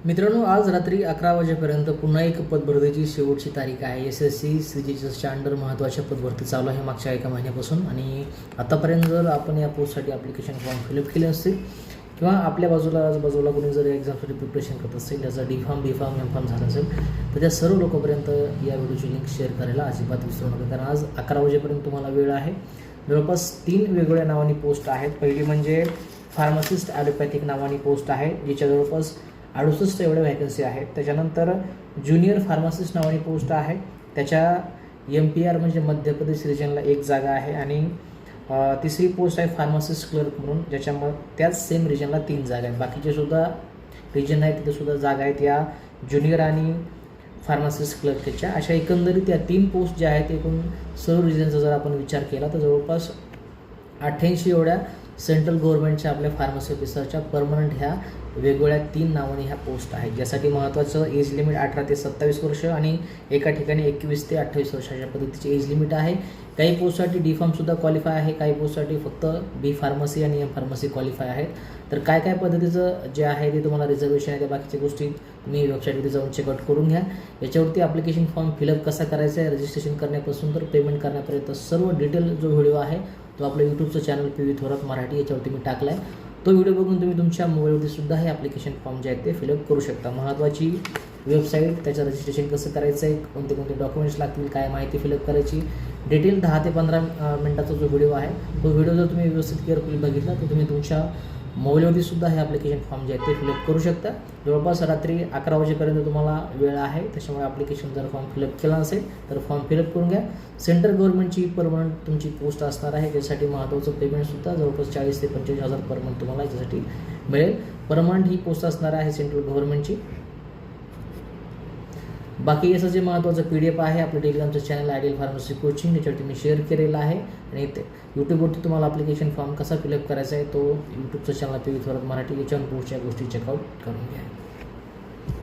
मित्रांनो, आज रात्री 11 वाजेपर्यंत पुन्हा एक पदभरतीची शेवटची तारीख आहे. SSC CGSच्या अंडर महत्त्वाच्या पदभरती चालू आहे मागच्या एका महिन्यापासून. आणि आतापर्यंत जर आपण या पोस्टसाठी ॲप्लिकेशन फॉर्म फिलअप केले असतील किंवा आपल्या आजूबाजूला कोणी जर एक्झामसाठी प्रिपरेशन करत असेल, त्याचा D form B form M form झाला असेल, तर त्या सर्व लोकांपर्यंत या व्हिडिओची लिंक शेअर करायला अजिबात विसरू नका. कारण आज 11 वाजेपर्यंत तुम्हाला वेळ आहे. जवळपास 3 वेगवेगळ्या नावानी पोस्ट आहेत. पहिली म्हणजे फार्मासिस्ट ॲलोपॅथिक नावानी पोस्ट आहे, जिच्या जवळपास 68 एवढ्या व्हॅकन्सी आहेत. त्याच्यानंतर ज्युनियर फार्मासिस्ट नावानी पोस्ट आहे, त्याच्या MPR म्हणजे मध्य प्रदेश रिजनला 1 जागा आहे. आणि तिसरी पोस्ट आहे फार्मासिस्ट क्लर्क म्हणून, ज्याच्यामध्ये त्याच सेम रिजनला 3 जागा आहेत. बाकीचे सुद्धा रिजन आहेत, तिथे सुद्धा जागा आहेत या ज्युनियर आणि फार्मासिस्ट क्लर्कच्या. अशा एकंदरीत या 3 पोस्ट ज्या आहेत, एकूण सर्व रिजनचा जर आपण विचार केला तर जवळपास 88 एवढ्या सेंट्रल गव्हर्नमेंटच्या आपल्या फार्मसी ऑफिसरच्या परमनंट ह्या वेगवेगळ्या 3 नावाने ह्या पोस्ट आहेत. ज्यासाठी महत्त्वाचं एज लिमिट 18 ते 27 वर्ष आणि एका ठिकाणी 21 ते 28 वर्षाच्या पद्धतीची एज लिमिट आहे. काही पोस्टसाठी D फॉर्मसुद्धा क्वालिफाय आहे, काही पोस्टसाठी फक्त B फार्मसी आणि M फार्मसी क्वालिफाय आहेत. तर काय पद्धतीचं जे आहे ते तुम्हाला रिझर्वेशन आहे, त्या बाकीच्या गोष्टी तुम्ही वेबसाईटवरती जाऊन चेकआउट करून घ्या. याच्यावरती ॲप्लिकेशन फॉर्म फिलअप कसा करायचा आहे, रजिस्ट्रेशन करण्यापासून तर पेमेंट करण्यापर्यंत सर्व डिटेल जो व्हिडिओ आहे तो आपलं यूट्यूबचं चॅनल PV थोरात मराठी याच्यावरती मी टाकला आहे. तो व्हिडिओ बघून तुम्ही तुमच्या मोबाईलवरती सुद्धा हे ॲप्लिकेशन फॉर्म जे आहेत ते फिलअप करू शकता. महत्त्वाची वेबसाईट, त्याचं रजिस्ट्रेशन कसं करायचं आहे, कोणते डॉक्युमेंट्स लागतील, काय माहिती फिलअप करायची, डिटेल 10 ते 15 मिनिटाचा जो व्हिडिओ आहे तो व्हिडिओ जर तुम्ही व्यवस्थित केअरफुली बघितला तर तुम्ही तुमच्या मोबाईलवरती सुद्धा हे ॲप्लिकेशन फॉर्म जे आहेत ते फिलअप करू शकता. जवळपास रात्री 11 वाजेपर्यंत तुम्हाला वेळ आहे, त्याच्यामुळे ॲप्लिकेशन जर फॉर्म फिलअप केला असेल तर फॉर्म फिलअप करून घ्या. सेंट्रल गव्हर्नमेंटची परमनंट तुमची पोस्ट असणार आहे, त्यासाठी महत्त्वाचं पेमेंटसुद्धा जवळपास 40 ते 45 हजार पर मंथ तुम्हाला याच्यासाठी मिळेल. परमनंट ही पोस्ट असणार आहे सेंट्रल गव्हर्नमेंटची. बाकी याचं जे महत्त्वाचं PDF आहे आपलं टेलिग्रामचं चॅनल आयडियल फार्मसी कोचिंग, त्याच्यावरती मी शेअर केलेला आहे. आणि ते यूट्यूबवरती तुम्हाला ॲप्लिकेशन फॉर्म कसा फिलअप करायचा आहे तो यूट्यूबचं चॅनल PV थोरात मराठी, याच्यावर पुढच्या गोष्टी चेकआउट करून घ्या.